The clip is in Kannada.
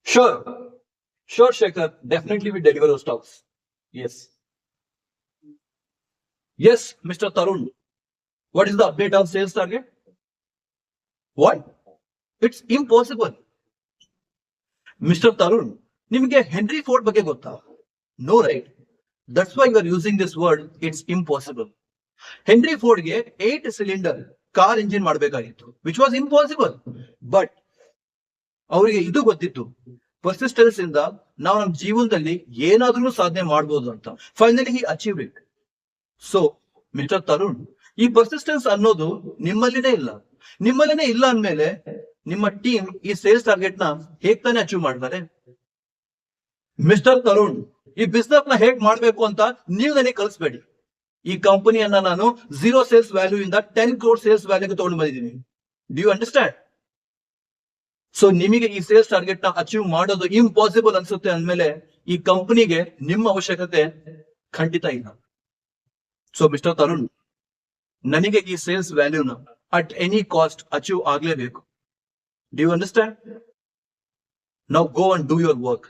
Sure. Sure, Shekhar. Definitely we deliver those stocks. Yes. Yes, Mr. Tarun. What is the update on sales target? What? It's impossible. Mr. Tarun, ನಿಮಗೆ ಹೆನ್ರಿ ಫೋರ್ಡ್ ಬಗ್ಗೆ ಗೊತ್ತಾ? No, right? That's why you are using this word. It's impossible. Henry ಫೋರ್ಡ್ಗೆ 8 ಸಿಲಿಂಡರ್ ಕಾರ್ ಇಂಜಿನ್ ಮಾಡಬೇಕಾಗಿತ್ತು, ವಿಚ್ ವಾಸ್ ಇಂಪಾಸಿಬಲ್. ಬಟ್ ಅವರಿಗೆ ಇದು ಗೊತ್ತಿತ್ತು, ಪರ್ಸಿಸ್ಟೆನ್ಸ್ ಇಂದ ನಾವು ನಮ್ಮ ಜೀವನದಲ್ಲಿ ಏನಾದ್ರೂ ಸಾಧನೆ ಮಾಡಬಹುದು ಅಂತ. Finally he achieve it. So mister Tarun, ಈ ಪರ್ಸಿಸ್ಟೆನ್ಸ್ ಅನ್ನೋದು ನಿಮ್ಮಲ್ಲಿನೇ ಇಲ್ಲ. ನಿಮ್ಮಲ್ಲಿನೇ ಇಲ್ಲ ಅಂದ್ಮೇಲೆ ನಿಮ್ಮ ಟೀಮ್ ಈ ಸೇಲ್ಸ್ ಟಾರ್ಗೆಟ್ ನ ಹೇಗ್ ತಾನೇ ಅಚೀವ್ ಮಾಡ್ತಾರೆ? ಮಿಸ್ಟರ್ ತರುಣ್, ಈ ಬಿಸ್ನೆಸ್ ನ ಹೇಗ್ ಮಾಡ್ಬೇಕು ಅಂತ ನೀವು ನನಗೆ ಕಲಿಸ್ಬೇಡಿ. ಈ ಕಂಪನಿಯನ್ನ ನಾನು 0 ಸೇಲ್ಸ್ ವ್ಯಾಲ್ಯೂ ಇಂದ 10 crore ಸೇಲ್ಸ್ ವ್ಯಾಲ್ಯೂಗೆ ತಗೊಂಡು ಬಂದಿದ್ದೀನಿ. Do you understand? ಸೊ ನಿಮಗೆ ಈ ಸೇಲ್ಸ್ ಟಾರ್ಗೆಟ್ ನ ಅಚೀವ್ ಮಾಡೋದು ಇಂಪಾಸಿಬಲ್ ಅನ್ಸುತ್ತೆ ಅಂದ್ಮೇಲೆ ಈ ಕಂಪನಿಗೆ ನಿಮ್ಮ ಅವಶ್ಯಕತೆ ಖಂಡಿತ ಇಲ್ಲ. ಸೊ ಮಿಸ್ಟರ್ ತರುಣ್, ನನಗೆ ಈ ಸೇಲ್ಸ್ ವ್ಯಾಲ್ಯೂನ ಅಟ್ ಎನಿ ಕಾಸ್ಟ್ ಅಚೀವ್ ಆಗ್ಲೇಬೇಕು. Do you understand? Now go and do your work.